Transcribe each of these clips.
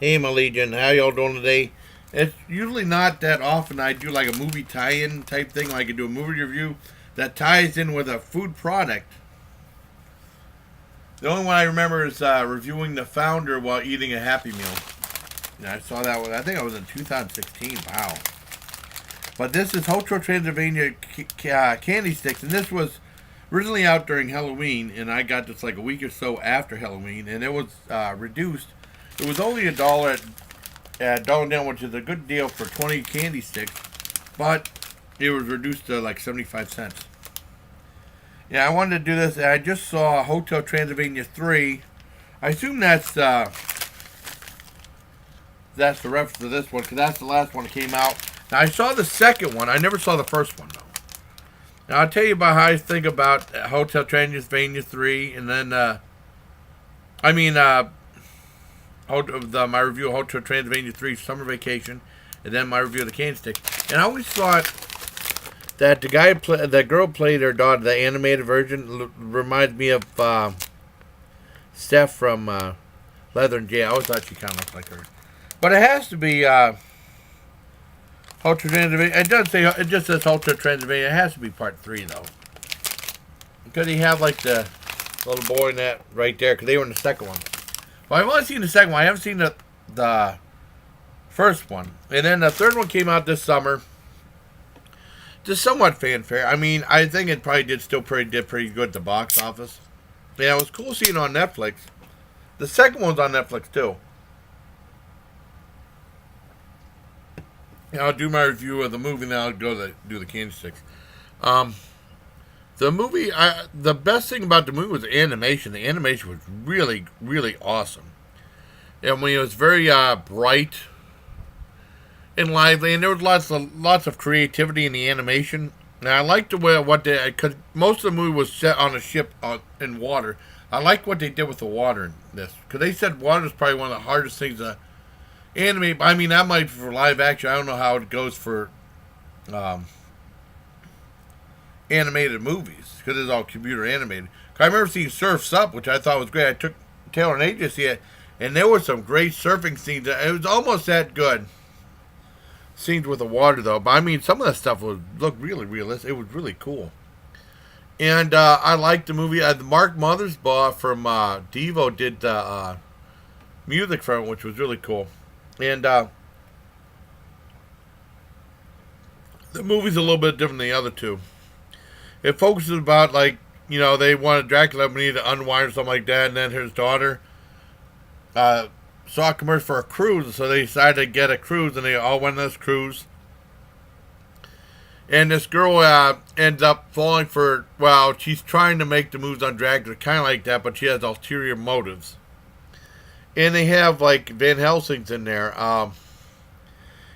Hey, my Legion, how y'all doing today? It's usually not that often I do like a movie tie-in type thing, like I do a movie review that ties in with a food product. The only one I remember is reviewing The Founder while eating a Happy Meal. And I saw that one. I think it was in 2016. Wow. But this is Hotel Transylvania candy sticks, and this was originally out during Halloween, and I got this like a week or so after Halloween, and it was reduced. It was only $1 at Dollar Down, which is a good deal for 20 candy sticks, but it was reduced to like 75 cents. Yeah, I wanted to do this. I just saw Hotel Transylvania 3. I assume that's the reference to this one because that's the last one that came out. Now, I saw the second one. I never saw the first one, though. Now, I'll tell you about how I think about Hotel Transylvania 3, and then, my review of Hotel Transylvania 3 Summer Vacation, and then my review of the Cane Stick. And I always thought that the girl played her daughter, the animated version, reminds me of Steph from Leather and Jay. I always thought she kind of looked like her. But it has to be Hotel Transylvania. It doesn't say, it just says Hotel Transylvania. It has to be part 3, though. Because you have like the little boy in that right there, because they were in the second one. Well, I've only seen the second one. I haven't seen the first one. And then the third one came out this summer. Just somewhat fanfare. I mean, I think it probably did pretty good at the box office. Yeah, it was cool seeing it on Netflix. The second one's on Netflix too. Yeah, I'll do my review of the movie, and then I'll do the candy sticks. The movie, the best thing about the movie was the animation. The animation was really, really awesome. And when it was very bright and lively, and there was lots of creativity in the animation. Now I liked the way because most of the movie was set on a ship in water. I like what they did with the water in this, because they said water is probably one of the hardest things to animate. I mean, that might be for live action. I don't know how it goes for animated movies, because it's all computer animated. I remember seeing Surf's Up, which I thought was great. I took Taylor and AJ to see it, and there were some great surfing scenes. It was almost that good. Scenes with the water, though. But I mean, some of the stuff looked really realistic. It was really cool. And I liked the movie. Mark Mothersbaugh from Devo did the music from it, which was really cool. And the movie's a little bit different than the other two. It focuses about, like, they wanted Dracula, but needed to unwind or something like that, and then his daughter saw a commercial for a cruise, so they decided to get a cruise, and they all went on this cruise. And this girl ends up falling for, well, she's trying to make the moves on Dracula, kind of like that, but she has ulterior motives. And they have, like, Van Helsing's in there. And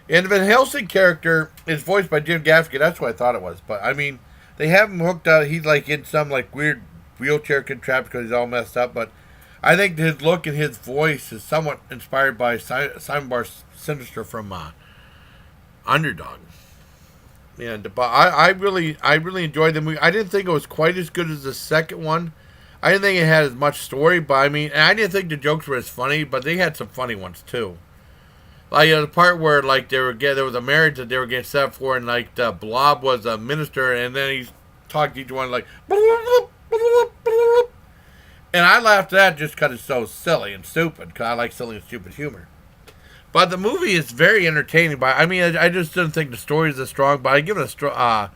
the Van Helsing character is voiced by Jim Gaffigan. That's what I thought it was. But, I mean, they have him hooked up. He's, like, in some, like, weird wheelchair contraption because he's all messed up, but I think his look and his voice is somewhat inspired by Simon Bar Sinister from Underdog. And but I really enjoyed the movie. I didn't think it was quite as good as the second one. I didn't think it had as much story, but I mean, and I didn't think the jokes were as funny, but they had some funny ones too. Like the part where like there was a marriage that they were getting set up for, and like the Blob was a minister, and then he talked to each one like. And I laughed at that just because it's so silly and stupid, because I like silly and stupid humor. But the movie is very entertaining. But I mean, I just didn't think the story is as strong. But I give it a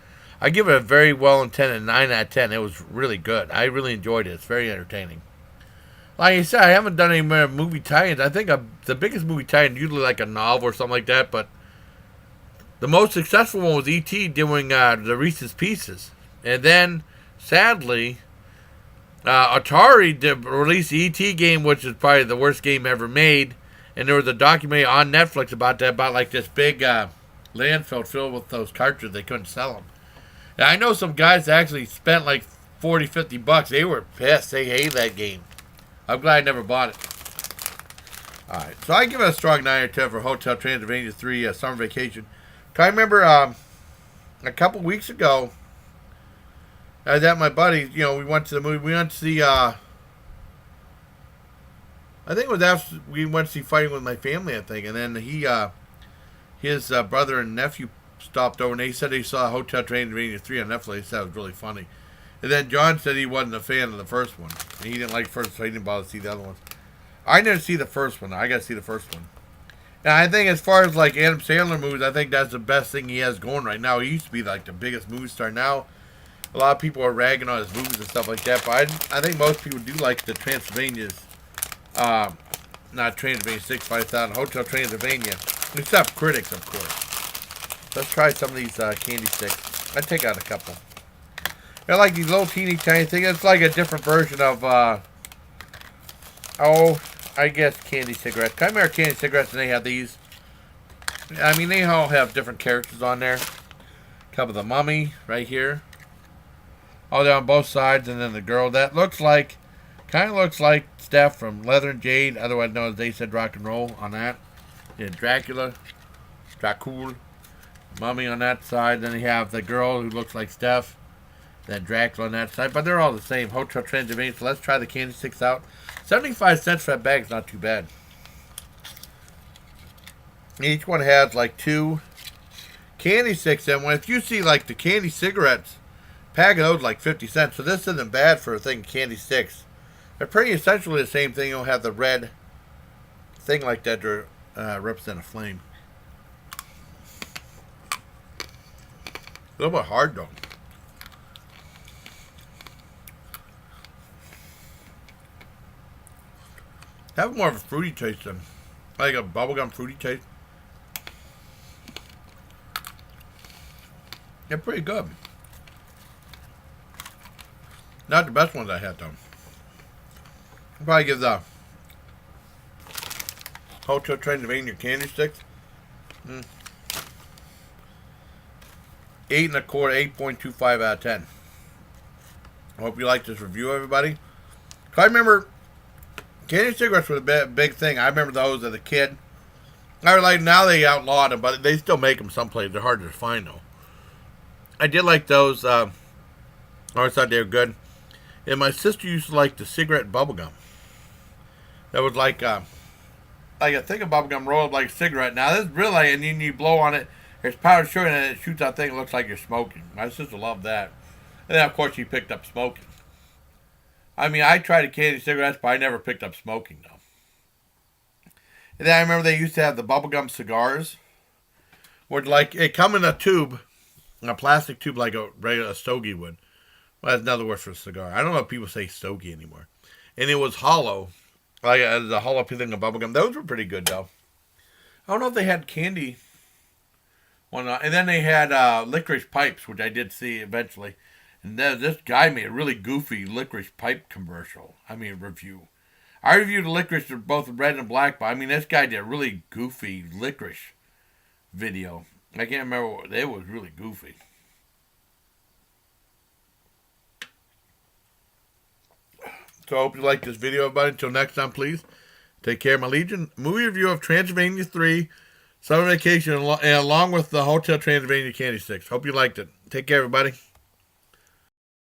very well intended 9 out of 10. It was really good. I really enjoyed it. It's very entertaining. Like I said, I haven't done any more movie tie-ins. I think the biggest movie tie-in is usually like a novel or something like that. But the most successful one was E.T. doing the Reese's Pieces, and then sadly. Atari did release the E.T. game, which is probably the worst game ever made, and there was a documentary on Netflix about that, about like this big landfill filled with those cartridges. They couldn't sell them. And I know some guys that actually spent like $40-50. They were pissed. They hated that game. I'm glad I never bought it. Alright, so I give it a strong 9 out of 10 for Hotel Transylvania 3 Summer Vacation. I remember a couple weeks ago, I was at my buddy's, we went to the movie. We went to see I think it was after we went to see Fighting with My Family, I think. And then his brother and nephew stopped over and they said they saw Hotel Transylvania 3 on Netflix. They said it was really funny. And then John said he wasn't a fan of the first one. And he didn't like the first, so he didn't bother to see the other ones. I didn't see the first one. I got to see the first one. And I think as far as like Adam Sandler movies, I think that's the best thing he has going right now. He used to be like the biggest movie star. Now, a lot of people are ragging on his movies and stuff like that. But I think most people do like the Transylvanias. Not Transylvania 6, 5000, Hotel Transylvania. Except critics, of course. Let's try some of these candy sticks. I'd take out a couple. They're like these little teeny tiny things. It's like a different version of, I guess candy cigarettes. Chimera candy cigarettes, and they have these. I mean, they all have different characters on there. Couple of the mummy right here. Oh, they're on both sides, and then the girl that kind of looks like Steph from Leather and Jade, otherwise known as They Said Rock and Roll on that. Yeah, Dracula, mummy on that side. Then you have the girl who looks like Steph, then Dracula on that side. But they're all the same. Hotel Transylvania. So let's try the candy sticks out. 75 cents for that bag is not too bad. Each one has like 2 candy sticks in one. If you see like the candy cigarettes, pack of those like 50 cents. So this isn't bad for a thing of candy sticks. They're pretty essentially the same thing. You'll have the red thing like that to represent a flame. A little bit hard though. Have more of a fruity taste than like a bubblegum fruity taste. They're pretty good. Not the best ones I had though. I'll probably give the Hotel Transylvania candy sticks 8 1/4, 8.25 out of 10. I hope you like this review, everybody. I remember candy cigarettes were a big thing. I remember those as a kid. I like now they outlawed them, but they still make them someplace. They're hard to find though. I did like those. I always thought they were good. And my sister used to like the cigarette bubblegum. That was like a thing of bubblegum rolled like a cigarette. Now this is really, and then you blow on it. There's powdered sugar and it shoots out thing. It looks like you're smoking. My sister loved that. And then of course she picked up smoking. I mean, I tried the candy cigarettes, but I never picked up smoking though. And then I remember they used to have the bubblegum cigars, where like it come in a tube, a plastic tube like a regular stogie would. Well, that's another word for a cigar. I don't know if people say stogie anymore. And it was hollow, like the hollow thing of bubblegum. Those were pretty good though. I don't know if they had candy. Well, no. And then they had licorice pipes, which I did see eventually. And then this guy made a really goofy licorice pipe commercial. I mean, review. I reviewed the licorice with both red and black, but I mean, this guy did a really goofy licorice video. I can't remember what it was. Really goofy. So I hope you like this video, everybody. Until next time, please take care, my legion. Movie review of Transylvania 3, Summer Vacation, and along with the Hotel Transylvania candy sticks. Hope you liked it. Take care, everybody.